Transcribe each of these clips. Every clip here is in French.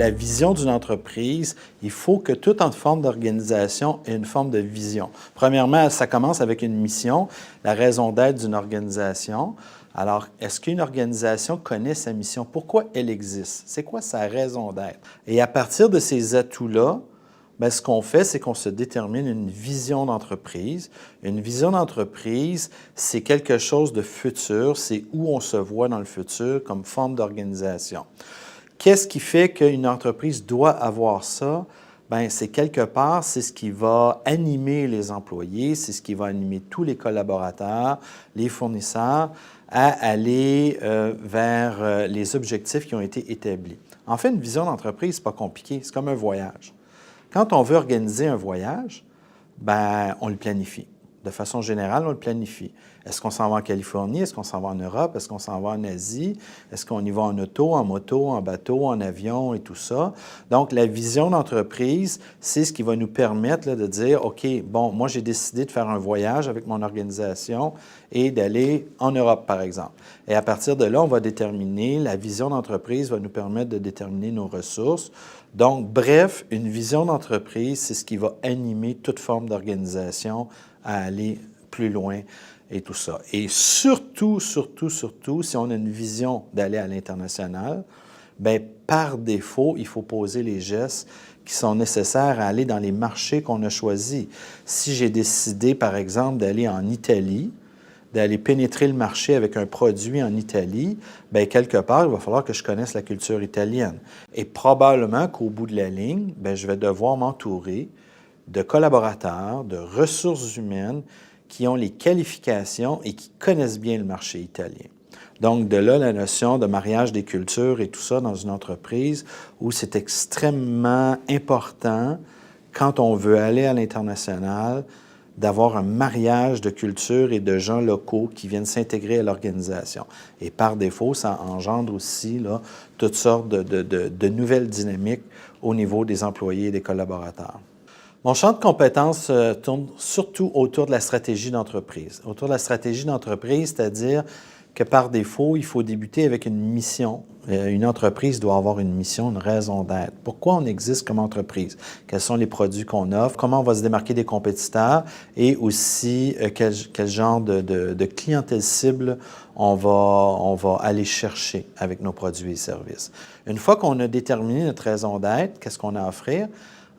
la vision d'une entreprise, il faut que toute forme d'organisation ait une forme de vision. Premièrement, ça commence avec une mission, la raison d'être d'une organisation. Alors, est-ce qu'une organisation connaît sa mission? Pourquoi elle existe? C'est quoi sa raison d'être? Et à partir de ces atouts-là, bien, ce qu'on fait, c'est qu'on se détermine une vision d'entreprise. Une vision d'entreprise, c'est quelque chose de futur, c'est où on se voit dans le futur comme forme d'organisation. Qu'est-ce qui fait qu'une entreprise doit avoir ça? Bien, c'est quelque part, c'est ce qui va animer les employés, c'est ce qui va animer tous les collaborateurs, les fournisseurs, à aller vers les objectifs qui ont été établis. En fait, une vision d'entreprise, ce n'est pas compliqué, c'est comme un voyage. Quand on veut organiser un voyage, bien, on le planifie. De façon générale, on le planifie. Est-ce qu'on s'en va en Californie? Est-ce qu'on s'en va en Europe? Est-ce qu'on s'en va en Asie? Est-ce qu'on y va en auto, en moto, en bateau, en avion et tout ça? Donc, la vision d'entreprise, c'est ce qui va nous permettre là, de dire, OK, bon, moi, j'ai décidé de faire un voyage avec mon organisation et d'aller en Europe, par exemple. Et à partir de là, on va déterminer, la vision d'entreprise va nous permettre de déterminer nos ressources. Donc, bref, une vision d'entreprise, c'est ce qui va animer toute forme d'organisation à aller plus loin et tout ça. Et surtout, si on a une vision d'aller à l'international, bien, par défaut, il faut poser les gestes qui sont nécessaires à aller dans les marchés qu'on a choisis. Si j'ai décidé, par exemple, d'aller en Italie, d'aller pénétrer le marché avec un produit en Italie, bien, quelque part, il va falloir que je connaisse la culture italienne. Et probablement qu'au bout de la ligne, bien, je vais devoir m'entourer de collaborateurs, de ressources humaines qui ont les qualifications et qui connaissent bien le marché italien. Donc, de là, la notion de mariage des cultures et tout ça dans une entreprise où c'est extrêmement important, quand on veut aller à l'international, d'avoir un mariage de culture et de gens locaux qui viennent s'intégrer à l'organisation. Et par défaut, ça engendre aussi là, toutes sortes de nouvelles dynamiques au niveau des employés et des collaborateurs. Mon champ de compétences tourne surtout autour de la stratégie d'entreprise. Autour de la stratégie d'entreprise, c'est-à-dire que par défaut, il faut débuter avec une mission. Une entreprise doit avoir une mission, une raison d'être. Pourquoi on existe comme entreprise? Quels sont les produits qu'on offre? Comment on va se démarquer des compétiteurs? Et aussi, quel genre de clientèle cible on va aller chercher avec nos produits et services. Une fois qu'on a déterminé notre raison d'être, qu'est-ce qu'on a à offrir?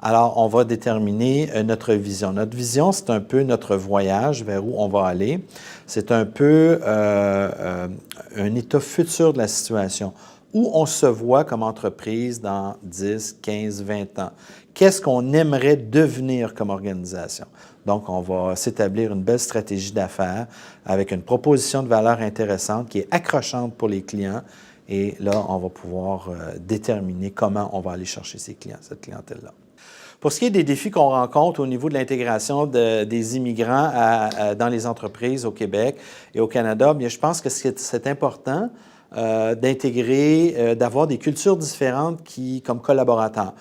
Alors, on va déterminer notre vision. Notre vision, c'est un peu notre voyage vers où on va aller. C'est un peu un état futur de la situation, où on se voit comme entreprise dans 10, 15, 20 ans. Qu'est-ce qu'on aimerait devenir comme organisation? Donc, on va s'établir une belle stratégie d'affaires avec une proposition de valeur intéressante qui est accrochante pour les clients. Et là, on va pouvoir déterminer comment on va aller chercher ces clients, cette clientèle-là. Pour ce qui est des défis qu'on rencontre au niveau de l'intégration des immigrants dans les entreprises au Québec et au Canada, bien, je pense que c'est important d'intégrer, d'avoir des cultures différentes comme collaborateurs.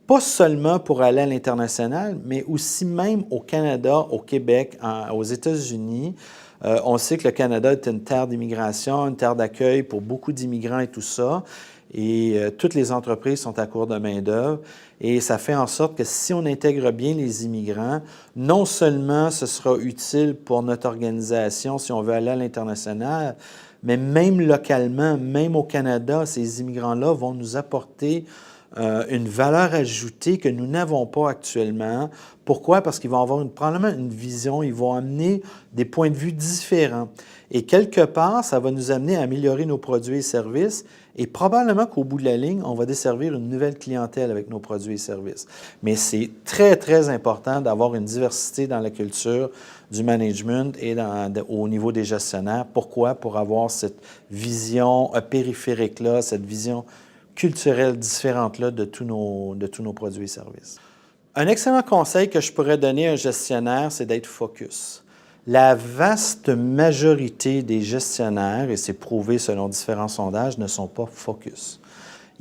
Pas seulement pour aller à l'international, mais aussi même au Canada, au Québec, aux États-Unis. On sait que le Canada est une terre d'immigration, une terre d'accueil pour beaucoup d'immigrants et tout ça. Et toutes les entreprises sont à court de main-d'œuvre. Et ça fait en sorte que si on intègre bien les immigrants, non seulement ce sera utile pour notre organisation si on veut aller à l'international, mais même localement, même au Canada, ces immigrants-là vont nous apporter une valeur ajoutée que nous n'avons pas actuellement. Pourquoi? Parce qu'ils vont avoir probablement une vision, ils vont amener des points de vue différents. Et quelque part, ça va nous amener à améliorer nos produits et services et probablement qu'au bout de la ligne, on va desservir une nouvelle clientèle avec nos produits et services. Mais c'est très, très important d'avoir une diversité dans la culture du management et au niveau des gestionnaires. Pourquoi? Pour avoir cette vision périphérique-là, cette vision culturelle différente-là de tous nos produits et services. Un excellent conseil que je pourrais donner à un gestionnaire, c'est d'être focus. La vaste majorité des gestionnaires, et c'est prouvé selon différents sondages, ne sont pas focus.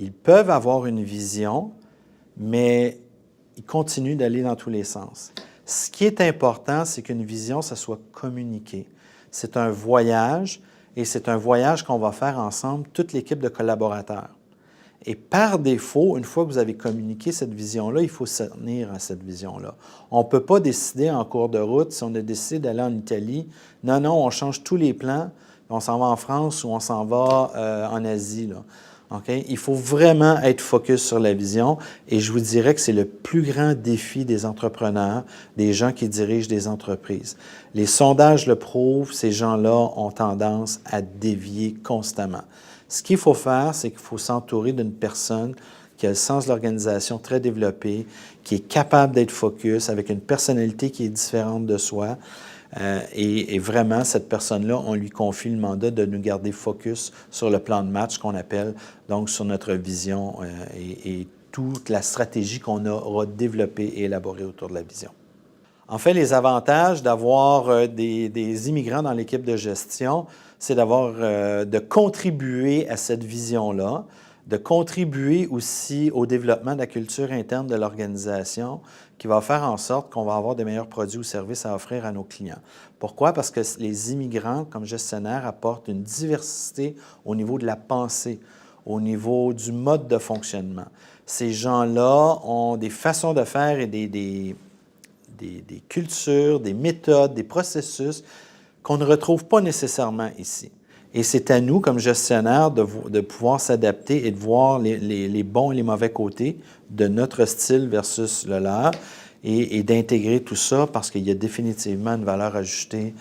Ils peuvent avoir une vision, mais ils continuent d'aller dans tous les sens. Ce qui est important, c'est qu'une vision, ça soit communiqué. C'est un voyage, et c'est un voyage qu'on va faire ensemble, toute l'équipe de collaborateurs. Et par défaut, une fois que vous avez communiqué cette vision-là, il faut se tenir à cette vision-là. On ne peut pas décider en cours de route, si on a décidé d'aller en Italie, non, non, on change tous les plans, on s'en va en France ou on s'en va en Asie, là. Okay? Il faut vraiment être focus sur la vision et je vous dirais que c'est le plus grand défi des entrepreneurs, des gens qui dirigent des entreprises. Les sondages le prouvent, ces gens-là ont tendance à dévier constamment. Ce qu'il faut faire, c'est qu'il faut s'entourer d'une personne qui a le sens de l'organisation très développé, qui est capable d'être focus, avec une personnalité qui est différente de soi. Et vraiment, cette personne-là, on lui confie le mandat de nous garder focus sur le plan de match qu'on appelle, donc sur notre vision et toute la stratégie qu'on aura développée et élaborée autour de la vision. En fait, les avantages d'avoir des immigrants dans l'équipe de gestion, c'est de contribuer à cette vision-là, de contribuer aussi au développement de la culture interne de l'organisation qui va faire en sorte qu'on va avoir de meilleurs produits ou services à offrir à nos clients. Pourquoi? Parce que les immigrants, comme gestionnaires, apportent une diversité au niveau de la pensée, au niveau du mode de fonctionnement. Ces gens-là ont des façons de faire et des cultures, des méthodes, des processus qu'on ne retrouve pas nécessairement ici. Et c'est à nous, comme gestionnaires, de pouvoir s'adapter et de voir les bons et les mauvais côtés de notre style versus le leur et d'intégrer tout ça parce qu'il y a définitivement une valeur ajoutée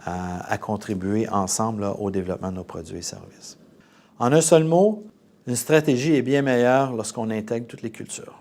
à contribuer ensemble là, au développement de nos produits et services. En un seul mot, une stratégie est bien meilleure lorsqu'on intègre toutes les cultures.